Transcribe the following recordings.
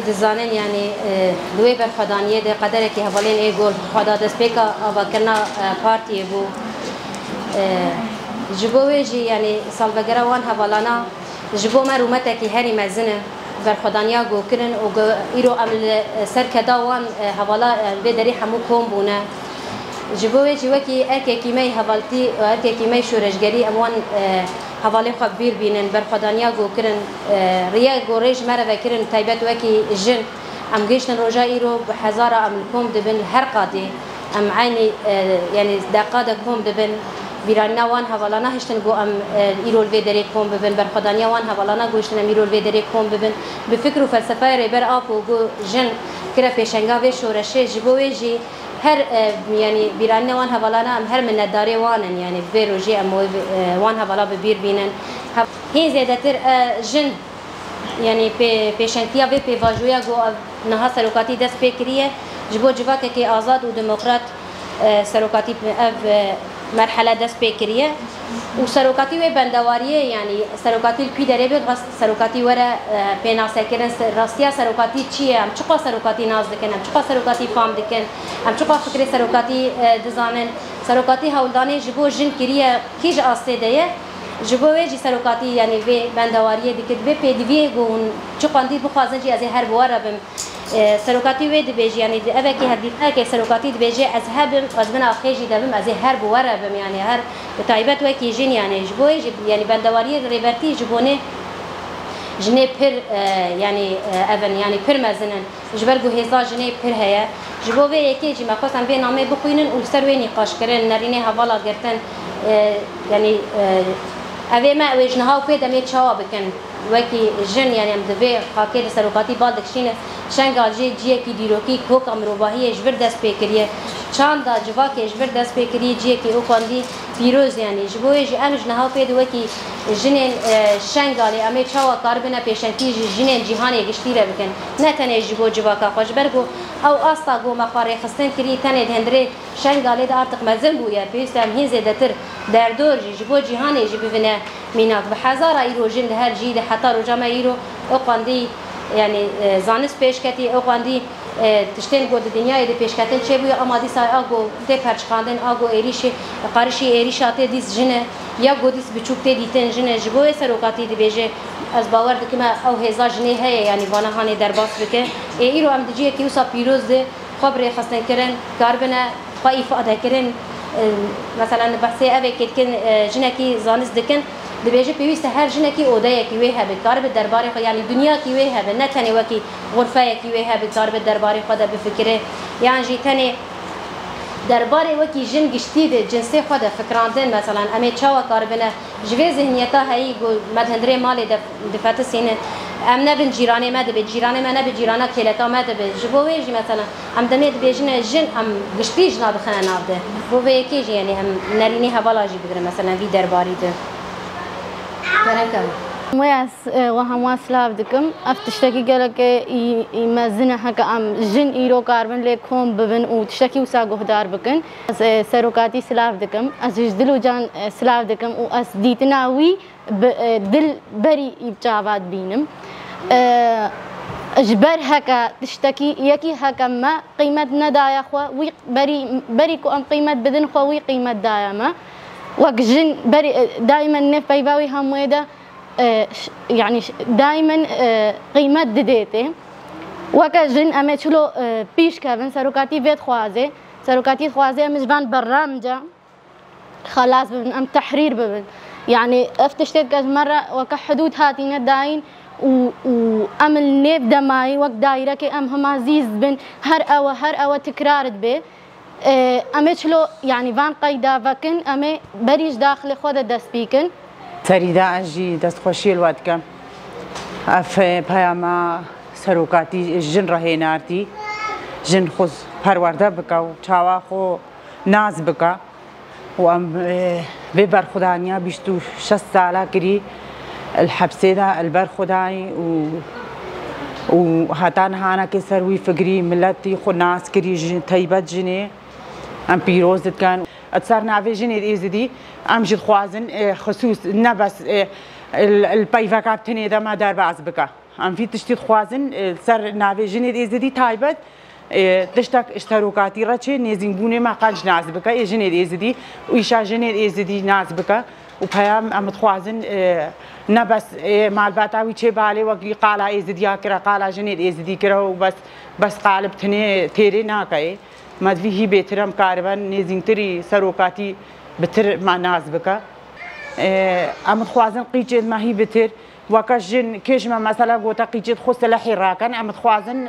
دزانن يعني دوی برخدانیه ده قدره که حوالین ای گل خدا دست پیکا آبا کرنا پارتیه بو جبوه جی يعني سالفجرا وان حوالانا جبو ما رومته کی هری مزنه برخدانیا گو کرن و ایرو عمل سر کدا وان حوالا به دری حمو کوم بونه جبوه جی وکی اکی کیمی حوالتی و اکی کیمی شورشگری اموان حوالی خبیر بینن برخدانیا گو کرن ریا گوریج مره وکرن تایبت وکی جن ام گیشن روجا ایرو بهزار عمل کوم دبن هر قادی ام عینی يعني دقادة كوم ببن بیرانیا وان حوالانا هشتن گو ام ایرول ویدری کوم ببن برخدانیا وان حوالانا گوشتن ام ایرول ویدری کوم ببن بفکر و فلسفه ریبر آب و گو جن کرا پیشنگا و شورشه جبوی جی هر يعني بیرانیا وان حوالانا ام هر من نداری وانن يعني بیروجی ام وان حوالا ببیر بینن هی زیادتر جن يعني پیشنگیا و پیواجویا گو نها سروکاتی دست پیکریه جبو جواک که آزاد و دموکرات سروکاتی مرحله دست بکریه و سروکاتی و بندواریه يعني سروکاتی الپی داره بید سروکاتی وره پیناسه کرن راستیا سروکاتی چیه هم چقا سروکاتی ناز دکن هم چقا سروکاتی فام دکن هم چقا فکر سروکاتی دزانن سروکاتی هولدانه جبو جن کریه کیج آسته ده جبو ویجی سروکاتی يعني و بندواریه دکت به پیدویه گون چقا اندید بخوازن جی از هر بواره بم سروکاتی وید بیجی یعنی اوه که هدیه که سروکاتی بیجی از هبم از من آخیجی دبم از هر بواره بم یعنی هر تایبت و کی جن یعنی جبوی یعنی بندواری ریبرتی جبونه جنه پر یعنی اون یعنی پر مزنن جبر گو هزار جنه پر هیا جبوی یکی جی مخصوصا به نامه بخوینن و سروی نقاش کردن نرینه حوالا گرتن یعنی اوه ما وجنها و پیدم چاوا بکن وکی جن یعنی ام دوی خاکر سروکاتی بالدکشینه شنگال جیه کی دیروکی کوک امروباهی جبر دست پیکریه چند دا جواکی جبر دست پیکریه جیه کی او کندی پیروز یعنی جبوی جی امج نها پید وکی جن شنگالی امی چاوا کار بنا پیشنتی جن جهانی گشتیره بکن نه تنه جبو جواکا خوش برگو او آستا گو مخاره خستن کری تنه دهندره شنگالی دا ارتق مزن بویا پیستم هین زیدتر در دور جبو جهانی جبو بنا میناک بهزار ایرو جن هر جیده حتی رجام ایرو او کندی يعني زانس پیشکتی او قاندی تشتین گود دنیای دی پیشکتن چه بوی آمادی سای آگو تی پرچکاندن آگو ایریش قارشی ایریشاتی دیس جنه یا گودیس بچوکتی دیتن جنه جبوی سروکاتی دی بیجه از باور دکمه او هزار جنه هی یعنی وانا هانی درباس بکن ایرو ام دیجیه که اوسا پیروز دی خبری خستن کرن کاربنه خوا ایفاده کرن مثلا بحثی اوه کتکن جنه کی زانس دکن دبیجه پیوست هر جنه کی اوده کی وی هبه کار به درباری خود یعنی دنیا کی وی هبه نه تنی وکی غرفه کی وی هبه کار به درباری خود به فکره یعنی جی تنی درباری وکی جن گشتی ده جنسی خود فکراندن مثلا امی چاوا کار بنه جوی ذهنیتا هایی گو مدهندره مال دفعت سینه ام نبن جیرانه ما دبی جیرانه ما نبی جیرانه کلتا ما دبی جبوی جی مثلا ام دمید بیجنه جن ام گشتی جنا بخنه نابده بوی کی جی یعنی ام نرینی حوالا جی بدره مثلا وی درباری ده وياس وهم واسلاف دكم افتشتكي قالك يمزنها هكا ام جن ايرو كاربن ليكم ببن وتشتكي وساقو هدار بكن سروكاتي سلاف دكم از جدلو جان سلاف دكم واس ديتناوي دل بري يبجاوات بينم اجبر هكا تشتكي يكي هكا ما قيمة ندايا خوا وي بري كو ام قيمة بدن خوا وي قيمة دايا ما وك جن بري دائما نف بيباوي همويدا يعني دائما قيمة دديته وك جن أما شلو بيش كابن سروكاتي فيت خوازه سروكاتي خوازه مزبان برامجة خلاص ببن أم تحرير ببن يعني افتشتت كذا مرة وك حدود هاتينا داين وأمل نيف دماي وك دايرة كي أم هم عزيز بن هر أو تكرارت به امچلو يعني وان قيدا وكن امي بريج داخل خود دست بيكن سريدا اجي دست خوشي الوادكم اف پیاما سروکاتی جن رهینارتی جن خود پرورده بکاو چاوا خو ناز بکا و ام ببر خدانیا بیشتو 6 ساله کری الحبسه ده البر خدای و هاتان هانا که سروی فکری ملتی خو ناز کری تایبت جنه ام پیروز کن اتصار نافي جنيد إيزدي أمجد خوازن خصوص نبس البيفا كابتني ده ما دار بعض بكا أم في تشتيت خوازن صار نافي جنيد إيزدي تايبت تشتك اشتراكاتي راتشي نيزينبوني ما قالش ناز بكا جنيد إيزدي وإيشا جنيد إيزدي ناز بكا وبيام أم تخوازن نبس مال باتاوي شيء بالي وقلي قالا إيزدي كرا قالا جنيد إيزدي كرا وبس قالب تني تيري ناكاي مدفي هي بيترم كاربان نيزين تري سروكاتي بتر مع ناز بكا أم تخوازن قيجد ما هي بتر وكجن كيش ما مثلا قوتا قيجد خو سلاحي راكن أم تخوازن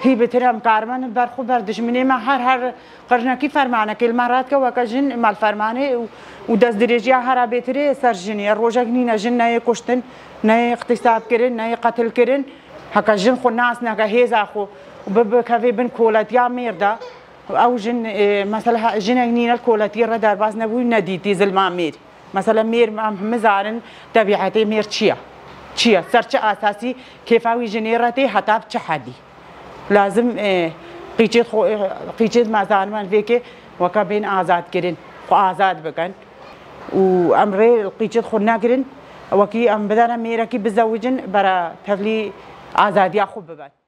هي بترم كاربان برخو بردش مني ما هر قرنا كي فرمانه كلمات كا وكجن مال فرمانه ودز درجه هر بتري سرجني روجك نينا جن ناي كشتن ناي اغتصاب كرن ناي قتل كرن هكا جن خو ناس نكا هيزا خو وبب كافي بن كولات يا ميردا او جن مثلا جن نينا الكولاتي را دار باز نبوي نديتي زلما مير مثلا مير مزارن طبيعتي مير تشيا سرچ اساسي كيفاوي جنيرتي حتى بتحدي لازم قيجد ما زالمان فيك وكابين آزاد كرين وآزاد بكن وأمري قيجد خلنا كرين وكي أم بدنا ميرا كي بزوجن برا تفلي آزاد ياخو ببات